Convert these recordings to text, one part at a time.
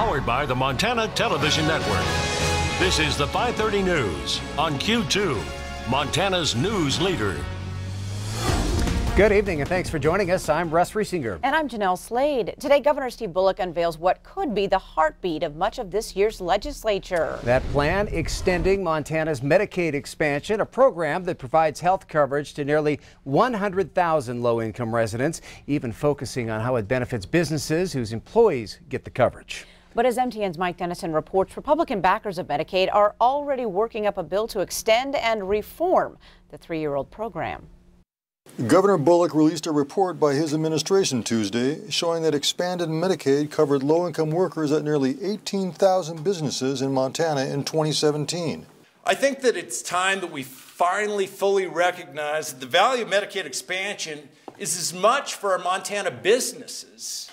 Powered by the Montana Television Network. This is the 530 News on Q2, Montana's news leader. Good evening and thanks for joining us. I'm Russ. And I'm Jeanelle Slade. Today, Governor Steve Bullock unveils what could be the heartbeat of much of this year's legislature. That plan extending Montana's Medicaid expansion, a program that provides health coverage to nearly 100,000 low-income residents, even focusing on how it benefits businesses whose employees get the coverage. But as MTN's Mike Dennison reports, Republican backers of Medicaid are already working up a bill to extend and reform the three-year-old program. Governor Bullock released a report by his administration Tuesday showing that expanded Medicaid covered low-income workers at nearly 18,000 businesses in Montana in 2017. I think that it's time that we finally fully recognize that the value of Medicaid expansion is as much for our Montana businesses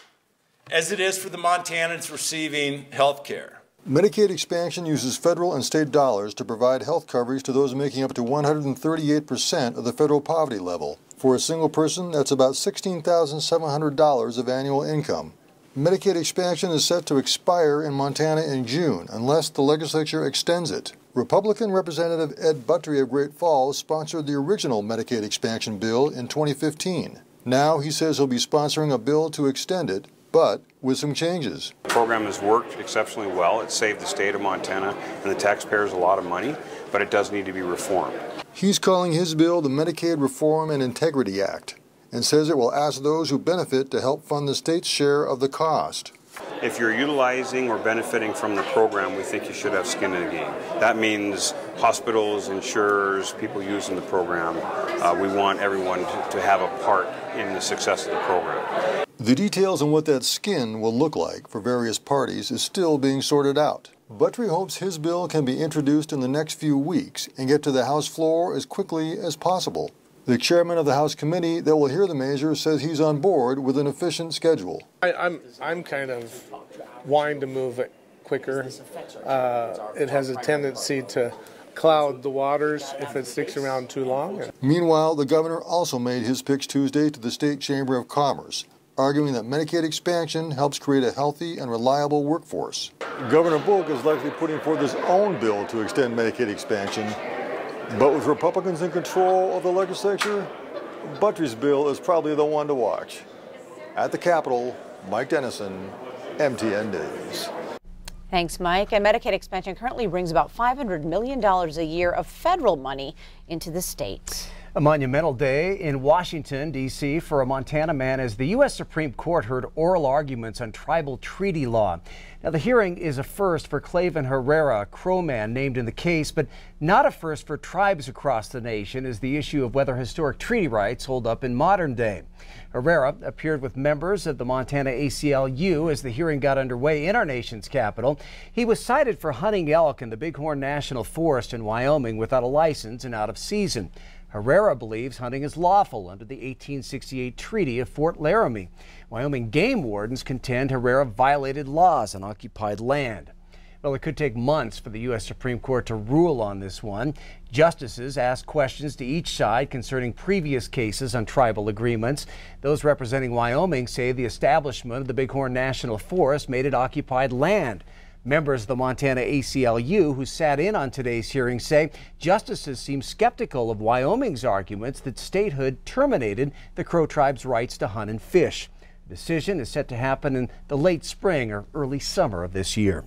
as it is for the Montanans receiving health care. Medicaid expansion uses federal and state dollars to provide health coverage to those making up to 138% of the federal poverty level. For a single person, that's about $16,700 of annual income. Medicaid expansion is set to expire in Montana in June unless the legislature extends it. Republican Representative Ed Buttry of Great Falls sponsored the original Medicaid expansion bill in 2015. Now he says he'll be sponsoring a bill to extend it, but with some changes. The program has worked exceptionally well. It saved the state of Montana and the taxpayers a lot of money, but it does need to be reformed. He's calling his bill the Medicaid Reform and Integrity Act and says it will ask those who benefit to help fund the state's share of the cost. If you're utilizing or benefiting from the program, we think you should have skin in the game. That means hospitals, insurers, people using the program. We want everyone to have a part in the success of the program. The details on what that skin will look like for various parties is still being sorted out. Buttry hopes his bill can be introduced in the next few weeks and get to the House floor as quickly as possible. The chairman of the House committee that will hear the measure says he's on board with an efficient schedule. I'm kind of wanting to move it quicker. It has a tendency to cloud the waters if it sticks around too long. Meanwhile, the governor also made his pitch Tuesday to the State Chamber of Commerce, arguing that Medicaid expansion helps create a healthy and reliable workforce. Governor Bullock is likely putting forth his own bill to extend Medicaid expansion, but with Republicans in control of the legislature, Buttry's bill is probably the one to watch. At the Capitol, Mike Dennison, MTN News. Thanks, Mike. And Medicaid expansion currently brings about $500 million a year of federal money into the state. A monumental day in Washington, D.C. for a Montana man as the U.S. Supreme Court heard oral arguments on tribal treaty law. Now, the hearing is a first for Clavin Herrera, a Crow man named in the case, but not a first for tribes across the nation, as the issue of whether historic treaty rights hold up in modern day. Herrera appeared with members of the Montana ACLU as the hearing got underway in our nation's capital. He was cited for hunting elk in the Bighorn National Forest in Wyoming without a license and out of season. Herrera believes hunting is lawful under the 1868 Treaty of Fort Laramie. Wyoming game wardens contend Herrera violated laws on occupied land. Well, it could take months for the U.S. Supreme Court to rule on this one. Justices asked questions to each side concerning previous cases on tribal agreements. Those representing Wyoming say the establishment of the Bighorn National Forest made it occupied land. Members of the Montana ACLU who sat in on today's hearing say justices seem skeptical of Wyoming's arguments that statehood terminated the Crow tribe's rights to hunt and fish. The decision is set to happen in the late spring or early summer of this year.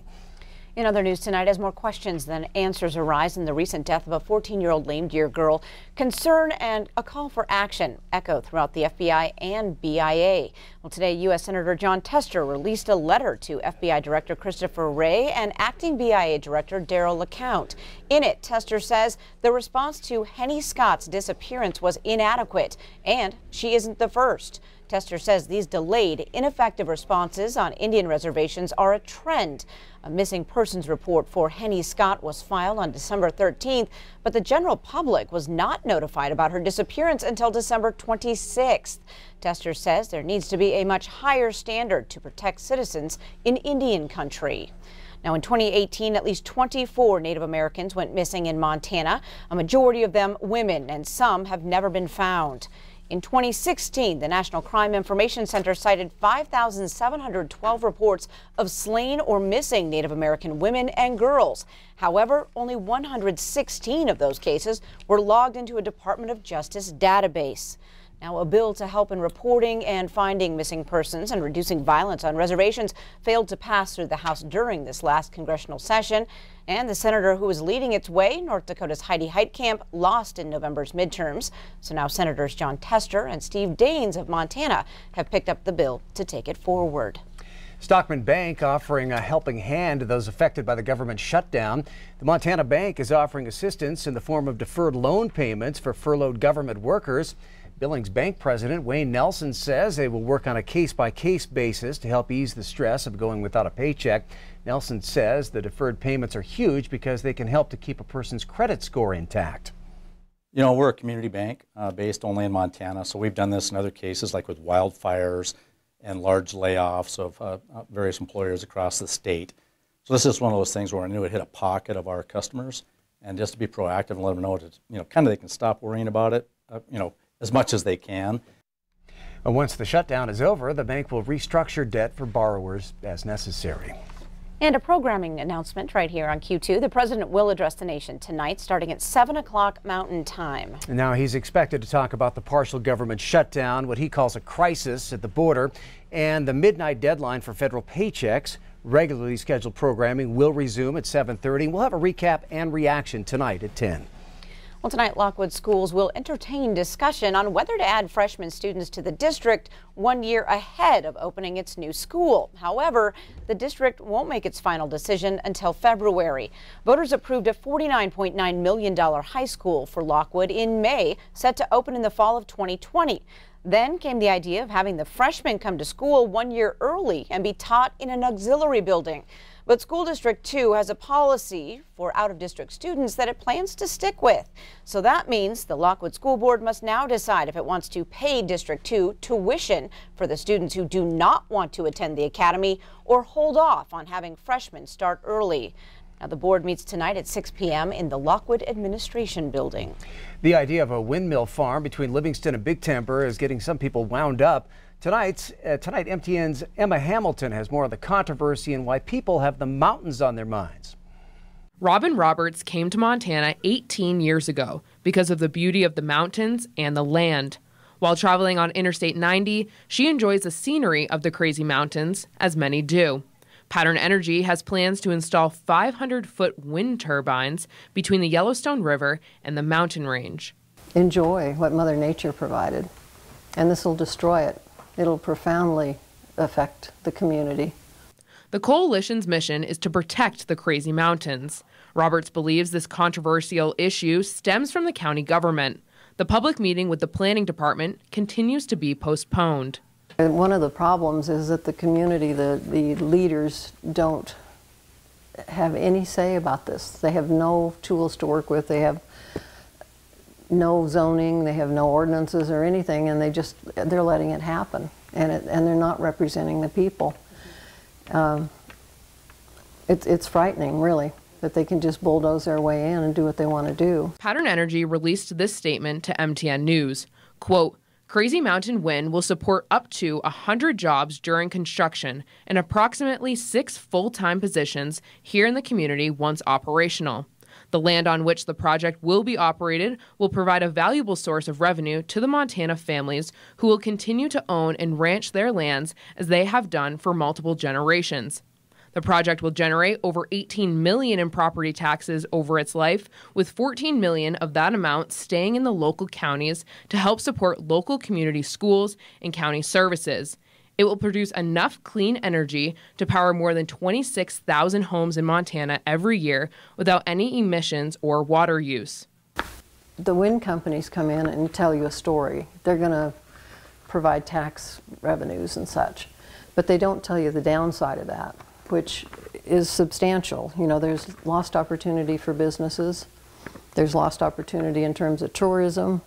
In other news tonight, as more questions than answers arise in the recent death of a 14-year-old lame deer girl, concern and a call for action echo throughout the FBI and BIA. Well, today, U.S. Senator Jon Tester released a letter to FBI Director Christopher Wray and Acting BIA Director Darrell LeCount. In it, Tester says the response to Henny Scott's disappearance was inadequate, and she isn't the first. Tester says these delayed, ineffective responses on Indian reservations are a trend. A missing persons report for Henny Scott was filed on December 13th, but the general public was not notified about her disappearance until December 26th. Tester says there needs to be a much higher standard to protect citizens in Indian country. Now, in 2018, at least 24 Native Americans went missing in Montana, a majority of them women, and some have never been found. In 2016, the National Crime Information Center cited 5,712 reports of slain or missing Native American women and girls. However, only 116 of those cases were logged into a Department of Justice database. Now, a bill to help in reporting and finding missing persons and reducing violence on reservations failed to pass through the House during this last congressional session. And the senator who was leading its way, North Dakota's Heidi Heitkamp, lost in November's midterms. So now Senators Jon Tester and Steve Daines of Montana have picked up the bill to take it forward. Stockman Bank offering a helping hand to those affected by the government shutdown. The Montana Bank is offering assistance in the form of deferred loan payments for furloughed government workers. Billings Bank President Wayne Nelson says they will work on a case-by-case basis to help ease the stress of going without a paycheck. Nelson says the deferred payments are huge because they can help to keep a person's credit score intact. You know, we're a community bank based only in Montana, so we've done this in other cases like with wildfires and large layoffs of various employers across the state. So this is one of those things where I knew it hit a pocket of our customers, and just to be proactive and let them know that, kind of they can stop worrying about it, as much as they can. And once the shutdown is over, the bank will restructure debt for borrowers as necessary. And a programming announcement right here on Q2. The president will address the nation tonight starting at 7 o'clock Mountain Time. And now he's expected to talk about the partial government shutdown, what he calls a crisis at the border, and the midnight deadline for federal paychecks. Regularly scheduled programming will resume at 7:30. We'll have a recap and reaction tonight at 10. Well, tonight, Lockwood schools will entertain discussion on whether to add freshman students to the district 1 year ahead of opening its new school. However, the district won't make its final decision until February. Voters approved a $49.9 million high school for Lockwood in May, set to open in the fall of 2020. Then came the idea of having the freshmen come to school 1 year early and be taught in an auxiliary building. But School District 2 has a policy for out-of-district students that it plans to stick with. So that means the Lockwood School Board must now decide if it wants to pay District 2 tuition for the students who do not want to attend the academy or hold off on having freshmen start early. Now, the board meets tonight at 6 p.m. in the Lockwood Administration Building. The idea of a windmill farm between Livingston and Big Timber is getting some people wound up. Tonight, MTN's Emma Hamilton has more of the controversy and why people have the mountains on their minds. Robin Roberts came to Montana 18 years ago because of the beauty of the mountains and the land. While traveling on Interstate 90, she enjoys the scenery of the crazy mountains, as many do. Pattern Energy has plans to install 500-foot wind turbines between the Yellowstone River and the mountain range. Enjoy what Mother Nature provided, and this will destroy it. It'll profoundly affect the community. The coalition's mission is to protect the crazy mountains. Roberts believes this controversial issue stems from the county government. The public meeting with the planning department continues to be postponed. And one of the problems is that the community, the leaders, don't have any say about this. They have no tools to work with. They have no zoning, they have no ordinances or anything, and they're letting it happen, and they're not representing the people. It's frightening, really, that they can just bulldoze their way in and do what they want to do. Pattern Energy released this statement to MTN News. Quote, Crazy Mountain Wind will support up to 100 jobs during construction and approximately 6 full-time positions here in the community once operational. The land on which the project will be operated will provide a valuable source of revenue to the Montana families who will continue to own and ranch their lands as they have done for multiple generations. The project will generate over $18 million in property taxes over its life, with $14 million of that amount staying in the local counties to help support local community schools and county services. It will produce enough clean energy to power more than 26,000 homes in Montana every year without any emissions or water use. The wind companies come in and tell you a story. They're going to provide tax revenues and such, but they don't tell you the downside of that, which is substantial. You know, there's lost opportunity for businesses. There's lost opportunity in terms of tourism.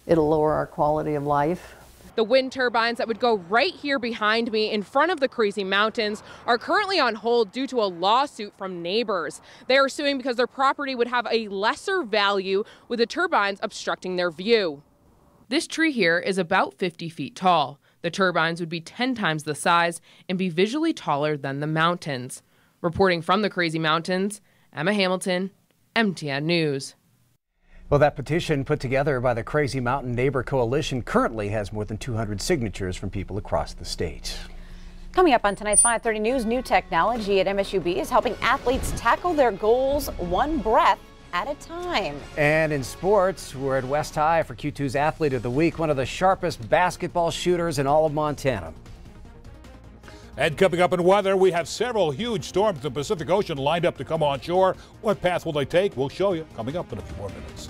It'll lower our quality of life. The wind turbines that would go right here behind me in front of the crazy mountains are currently on hold due to a lawsuit from neighbors. They are suing because their property would have a lesser value with the turbines obstructing their view. This tree here is about 50 feet tall. The turbines would be 10 times the size and be visually taller than the mountains. Reporting from the Crazy Mountains, Emma Hamilton, MTN News. Well, that petition put together by the Crazy Mountain Neighbor Coalition currently has more than 200 signatures from people across the state. Coming up on tonight's 5:30 News, new technology at MSUB is helping athletes tackle their goals one breath at a time. And in sports, we're at West High for Q2's Athlete of the Week, one of the sharpest basketball shooters in all of Montana. And coming up in weather, we have several huge storms in the Pacific Ocean lined up to come on shore. What path will they take? We'll show you coming up in a few more minutes.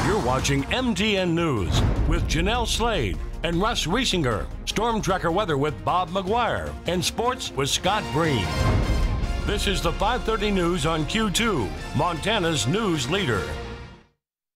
You're watching MTN News with Jeanelle Slade and Russ Riesinger. Storm Tracker weather with Bob McGuire. And sports with Scott Breen. This is the 5:30 News on Q2, Montana's news leader.